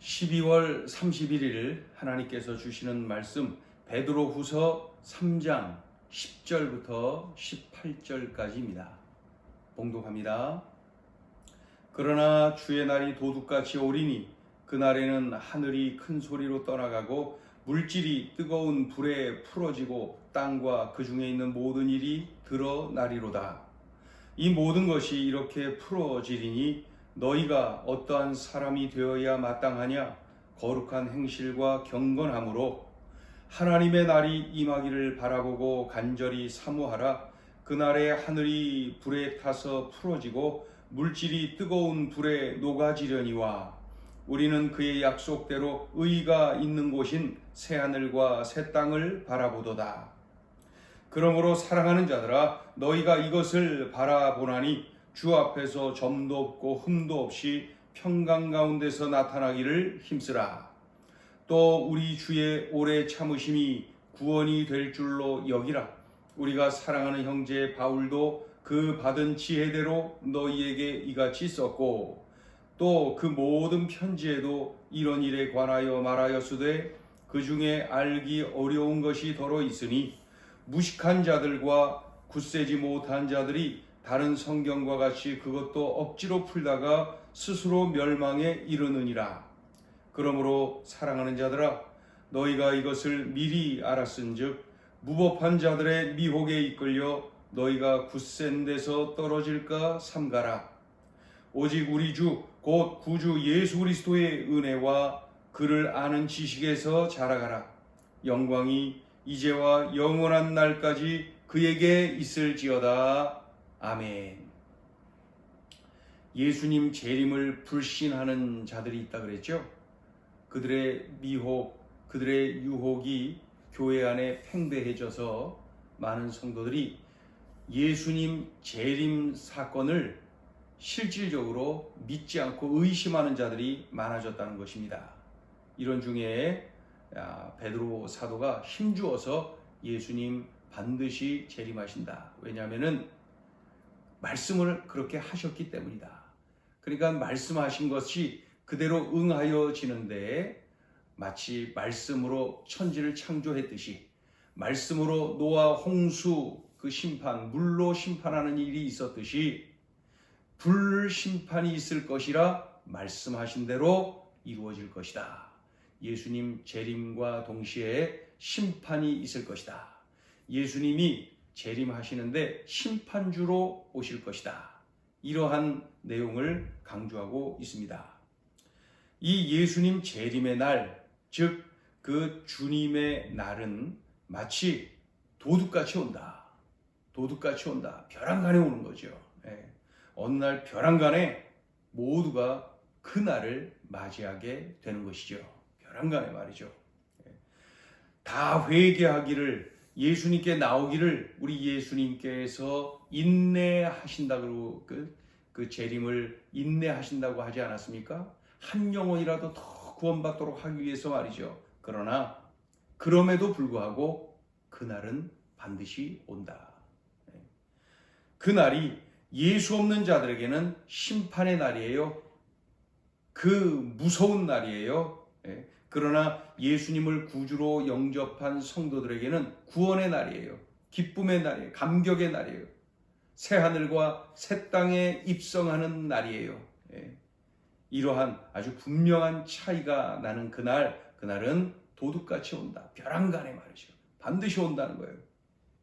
12월 31일 하나님께서 주시는 말씀 베드로후서 3장 10절부터 18절까지입니다. 봉독합니다. 그러나 주의 날이 도둑같이 오리니 그날에는 하늘이 큰 소리로 떠나가고 물질이 뜨거운 불에 풀어지고 땅과 그 중에 있는 모든 일이 드러나리로다. 이 모든 것이 이렇게 풀어지리니 너희가 어떠한 사람이 되어야 마땅하냐? 거룩한 행실과 경건함으로 하나님의 날이 임하기를 바라보고 간절히 사모하라. 그날에 하늘이 불에 타서 풀어지고 물질이 뜨거운 불에 녹아지려니와 우리는 그의 약속대로 의가 있는 곳인 새하늘과 새 땅을 바라보도다. 그러므로 사랑하는 자들아, 너희가 이것을 바라보나니 주 앞에서 점도 없고 흠도 없이 평강 가운데서 나타나기를 힘쓰라. 또 우리 주의 오래 참으심이 구원이 될 줄로 여기라. 우리가 사랑하는 형제 바울도 그 받은 지혜대로 너희에게 이같이 썼고 또 그 모든 편지에도 이런 일에 관하여 말하였으되 그 중에 알기 어려운 것이 더러 있으니 무식한 자들과 굳세지 못한 자들이 다른 성경과 같이 그것도 억지로 풀다가 스스로 멸망에 이르느니라. 그러므로 사랑하는 자들아, 너희가 이것을 미리 알았은즉 무법한 자들의 미혹에 이끌려 너희가 굳센 데서 떨어질까 삼가라. 오직 우리 주 곧 구주 예수 그리스도의 은혜와 그를 아는 지식에서 자라가라. 영광이 이제와 영원한 날까지 그에게 있을지어다. 아멘. 예수님 재림을 불신하는 자들이 있다 그랬죠. 그들의 미혹, 그들의 유혹이 교회 안에 팽배해져서 많은 성도들이 예수님 재림 사건을 실질적으로 믿지 않고 의심하는 자들이 많아졌다는 것입니다. 이런 중에 베드로 사도가 힘주어서 예수님 반드시 재림하신다. 왜냐하면은 말씀을 그렇게 하셨기 때문이다. 그러니까 말씀하신 것이 그대로 응하여지는데 마치 말씀으로 천지를 창조했듯이 말씀으로 노아 홍수 그 심판, 물로 심판하는 일이 있었듯이 불 심판이 있을 것이라 말씀하신 대로 이루어질 것이다. 예수님 재림과 동시에 심판이 있을 것이다. 예수님이 재림하시는데 심판주로 오실 것이다. 이러한 내용을 강조하고 있습니다. 이 예수님 재림의 날, 즉 그 주님의 날은 마치 도둑같이 온다. 도둑같이 온다. 벼랑간에 오는 거죠. 어느 날 벼랑간에 모두가 그 날을 맞이하게 되는 것이죠. 벼랑간에 말이죠. 다 회개하기를 예수님께 나오기를 우리 예수님께서 인내하신다고 그 재림을 인내하신다고 하지 않았습니까? 한 영혼이라도 더 구원받도록 하기 위해서 말이죠. 그러나 그럼에도 불구하고 그날은 반드시 온다. 그날이 예수 없는 자들에게는 심판의 날이에요. 그 무서운 날이에요. 그러나 예수님을 구주로 영접한 성도들에게는 구원의 날이에요. 기쁨의 날이에요. 감격의 날이에요. 새 하늘과 새 땅에 입성하는 날이에요. 이러한 아주 분명한 차이가 나는 그날은 도둑같이 온다. 벼랑간에 말이죠. 반드시 온다는 거예요.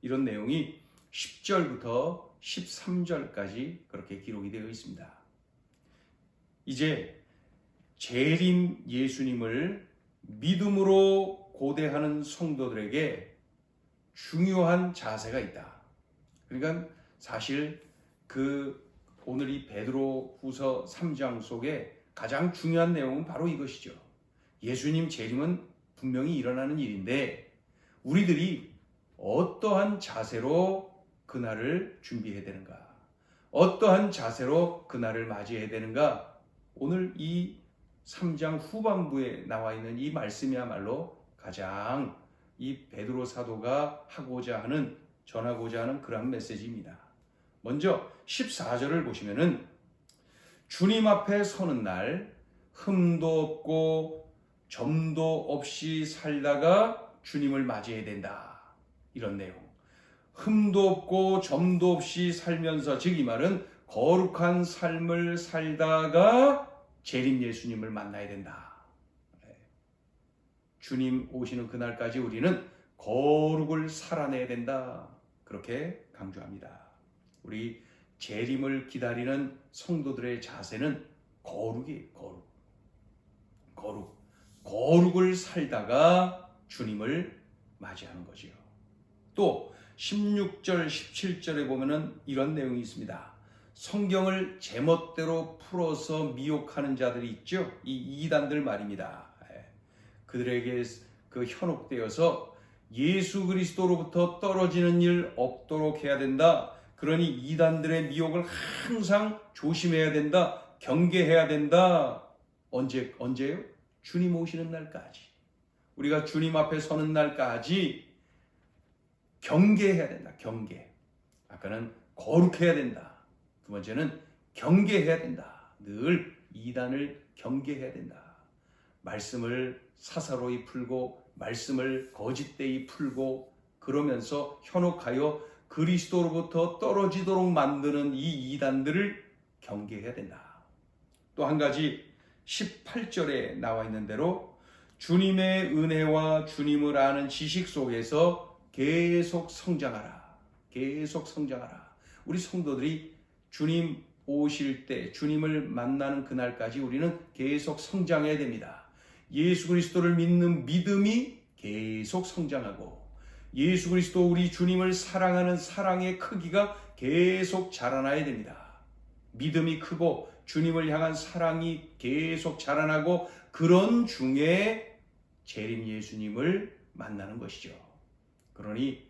이런 내용이 10절부터 13절까지 그렇게 기록이 되어 있습니다. 이제 재림 예수님을 믿음으로 고대하는 성도들에게 중요한 자세가 있다. 그러니까 사실 오늘 이 베드로후서 3장 속에 가장 중요한 내용은 바로 이것이죠. 예수님 재림은 분명히 일어나는 일인데 우리들이 어떠한 자세로 그날을 준비해야 되는가? 어떠한 자세로 그날을 맞이해야 되는가? 오늘 이 3장 후반부에 나와 있는 이 말씀이야말로 가장 이 베드로 사도가 전하고자 하는 그런 메시지입니다. 먼저 14절을 보시면은 주님 앞에 서는 날 흠도 없고 점도 없이 살다가 주님을 맞이해야 된다. 이런 내용. 흠도 없고 점도 없이 살면서, 즉 이 말은 거룩한 삶을 살다가 재림 예수님을 만나야 된다. 주님 오시는 그날까지 우리는 거룩을 살아내야 된다. 그렇게 강조합니다. 우리 재림을 기다리는 성도들의 자세는 거룩이에요. 거룩을 살다가 주님을 맞이하는 거지요. 또 16절, 17절에 보면은 이런 내용이 있습니다. 성경을 제멋대로 풀어서 미혹하는 자들이 있죠. 이 이단들 말입니다. 그들에게 현혹되어서 예수 그리스도로부터 떨어지는 일 없도록 해야 된다. 그러니 이단들의 미혹을 항상 조심해야 된다. 경계해야 된다. 언제요? 주님 오시는 날까지. 우리가 주님 앞에 서는 날까지 경계해야 된다. 경계. 아까는 거룩해야 된다. 두 번째는 경계해야 된다. 늘 이단을 경계해야 된다. 말씀을 사사로이 풀고 말씀을 거짓되이 풀고 그러면서 현혹하여 그리스도로부터 떨어지도록 만드는 이 이단들을 경계해야 된다. 또 한 가지 18절에 나와 있는 대로 주님의 은혜와 주님을 아는 지식 속에서 계속 성장하라. 계속 성장하라. 우리 성도들이 주님 오실 때, 주님을 만나는 그날까지 우리는 계속 성장해야 됩니다. 예수 그리스도를 믿는 믿음이 계속 성장하고 예수 그리스도 우리 주님을 사랑하는 사랑의 크기가 계속 자라나야 됩니다. 믿음이 크고 주님을 향한 사랑이 계속 자라나고 그런 중에 재림 예수님을 만나는 것이죠. 그러니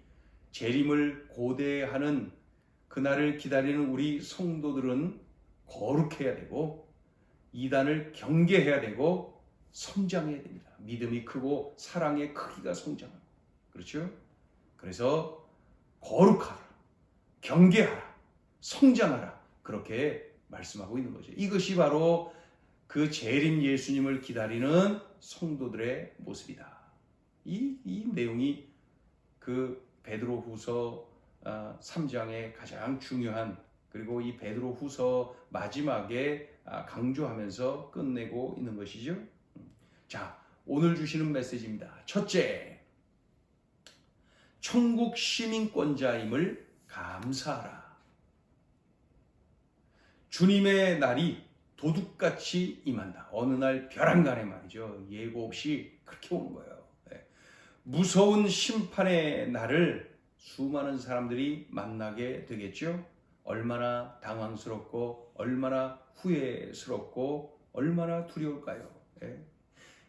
재림을 고대하는 그날을 기다리는 우리 성도들은 거룩해야 되고 이단을 경계해야 되고 성장해야 됩니다. 믿음이 크고 사랑의 크기가 성장하고. 그렇죠? 그래서 거룩하라, 경계하라, 성장하라 그렇게 말씀하고 있는 거죠. 이것이 바로 그 재림 예수님을 기다리는 성도들의 모습이다. 이 내용이 그 베드로후서 3장의 가장 중요한, 그리고 이 베드로후서 마지막에 강조하면서 끝내고 있는 것이죠. 자, 오늘 주시는 메시지입니다. 첫째, 천국 시민권자임을 감사하라. 주님의 날이 도둑같이 임한다. 어느 날 벼랑간에 말이죠. 예고 없이 그렇게 오는 거예요. 무서운 심판의 날을 수많은 사람들이 만나게 되겠죠. 얼마나 당황스럽고 얼마나 후회스럽고 얼마나 두려울까요?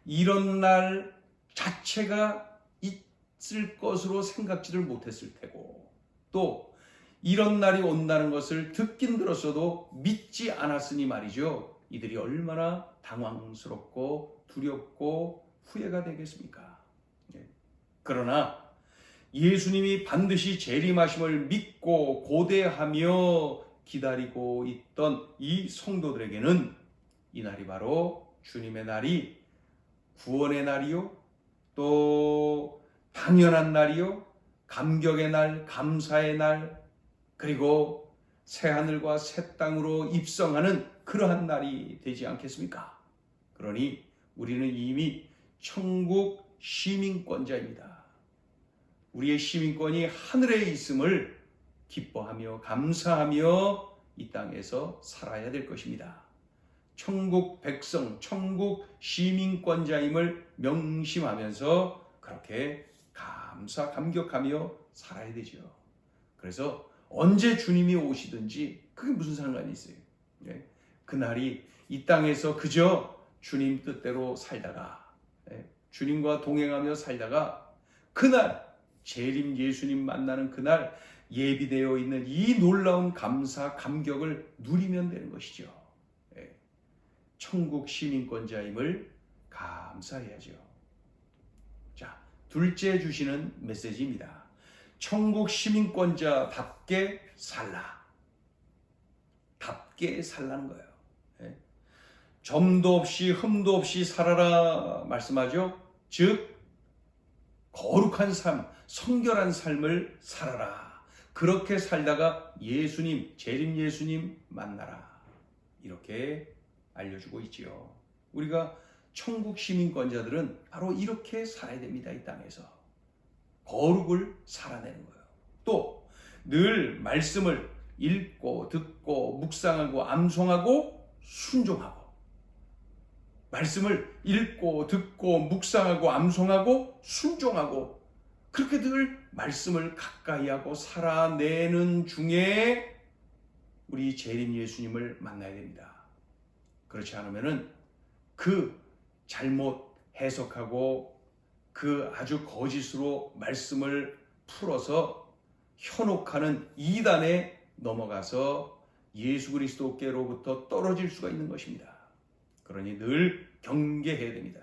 이런 날 자체가 있을 것으로 생각지를 못했을 테고 또 이런 날이 온다는 것을 듣긴 들었어도 믿지 않았으니 말이죠. 이들이 얼마나 당황스럽고 두렵고 후회가 되겠습니까? 그러나 예수님이 반드시 재림하심을 믿고 고대하며 기다리고 있던 이 성도들에게는 이 날이 바로 주님의 날이 구원의 날이요, 또 당연한 날이요, 감격의 날, 감사의 날, 그리고 새하늘과 새 땅으로 입성하는 그러한 날이 되지 않겠습니까? 그러니 우리는 이미 천국 시민권자입니다. 우리의 시민권이 하늘에 있음을 기뻐하며 감사하며 이 땅에서 살아야 될 것입니다. 천국 백성, 천국 시민권자임을 명심하면서 그렇게 감격하며 살아야 되죠. 그래서 언제 주님이 오시든지 그게 무슨 상관이 있어요. 그날이 이 땅에서 그저 주님 뜻대로 살다가 주님과 동행하며 살다가 그날 재림 예수님 만나는 그날 예비되어 있는 이 놀라운 감사 감격을 누리면 되는 것이죠. 천국 시민권자임을 감사해야죠. 자, 둘째 주시는 메시지입니다. 천국 시민권자답게 살라. 답게 살라는 거예요. 점도 없이 흠도 없이 살아라 말씀하죠. 즉 거룩한 삶, 성결한 삶을 살아라. 그렇게 살다가 예수님, 재림 예수님 만나라. 이렇게 알려주고 있지요. 우리가 천국 시민권자들은 바로 이렇게 살아야 됩니다. 이 땅에서 거룩을 살아내는 거예요. 또 늘 말씀을 읽고 듣고 묵상하고 암송하고 순종하고, 말씀을 읽고 듣고 묵상하고 암송하고 순종하고, 그렇게 늘 말씀을 가까이 하고 살아내는 중에 우리 재림 예수님을 만나야 됩니다. 그렇지 않으면은 그 잘못 해석하고 그 아주 거짓으로 말씀을 풀어서 현혹하는 이단에 넘어가서 예수 그리스도께로부터 떨어질 수가 있는 것입니다. 그러니 늘 경계해야 됩니다.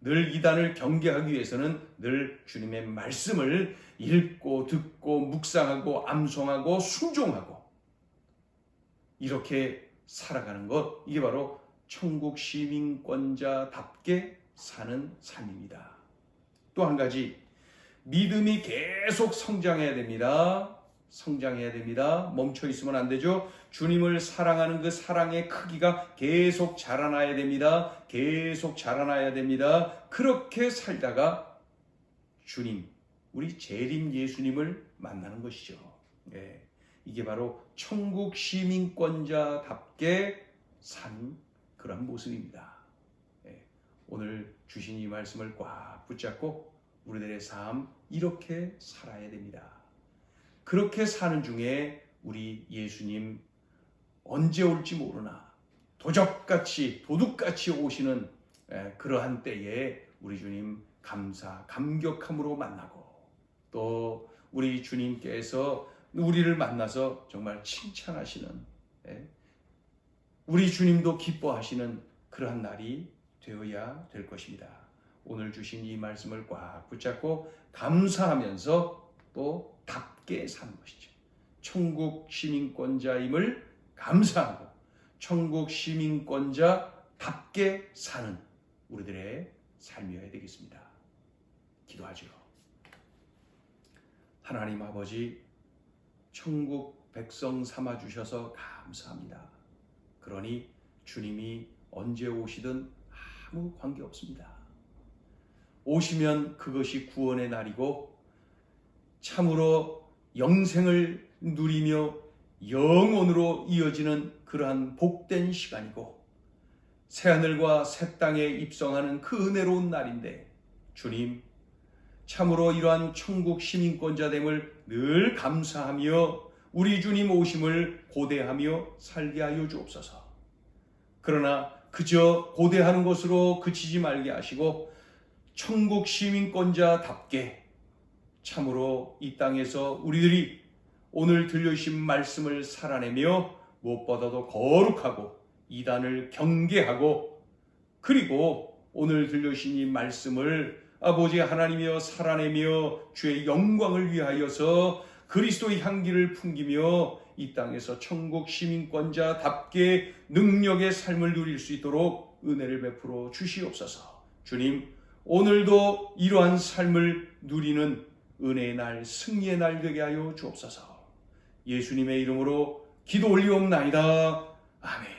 늘 이단을 경계하기 위해서는 늘 주님의 말씀을 읽고 듣고 묵상하고 암송하고 순종하고 이렇게 살아가는 것, 이게 바로 천국 시민권자답게 사는 삶입니다. 또 한 가지, 믿음이 계속 성장해야 됩니다. 성장해야 됩니다. 멈춰 있으면 안 되죠. 주님을 사랑하는 그 사랑의 크기가 계속 자라나야 됩니다. 계속 자라나야 됩니다. 그렇게 살다가 주님, 우리 재림 예수님을 만나는 것이죠. 예, 이게 바로 천국 시민권자답게 산 그런 모습입니다. 예, 오늘 주신 이 말씀을 꽉 붙잡고 우리들의 삶 이렇게 살아야 됩니다. 그렇게 사는 중에 우리 예수님 언제 올지 모르나 도적같이 도둑같이 오시는 그러한 때에 우리 주님 감사 감격함으로 만나고, 또 우리 주님께서 우리를 만나서 정말 칭찬하시는, 우리 주님도 기뻐하시는 그러한 날이 되어야 될 것입니다. 오늘 주신 이 말씀을 꽉 붙잡고 감사하면서 또 답게 사는 것이죠. 천국 시민권자임을 감사하고 천국 시민권자답게 사는 우리들의 삶이어야 되겠습니다. 기도하죠. 하나님 아버지, 천국 백성 삼아주셔서 감사합니다. 그러니 주님이 언제 오시든 아무 관계없습니다. 오시면 그것이 구원의 날이고 참으로 영생을 누리며 영원으로 이어지는 그러한 복된 시간이고 새하늘과 새 땅에 입성하는 그 은혜로운 날인데, 주님 참으로 이러한 천국 시민권자됨을 늘 감사하며 우리 주님 오심을 고대하며 살게 하여 주옵소서. 그러나 그저 고대하는 것으로 그치지 말게 하시고 천국 시민권자답게 참으로 이 땅에서 우리들이 오늘 들려주신 말씀을 살아내며 무엇보다도 거룩하고 이단을 경계하고, 그리고 오늘 들려주신 이 말씀을 아버지 하나님이여 살아내며 주의 영광을 위하여서 그리스도의 향기를 풍기며 이 땅에서 천국 시민권자답게 능력의 삶을 누릴 수 있도록 은혜를 베풀어 주시옵소서. 주님, 오늘도 이러한 삶을 누리는 은혜의 날, 승리의 날 되게 하여 주옵소서. 예수님의 이름으로 기도 올리옵나이다. 아멘.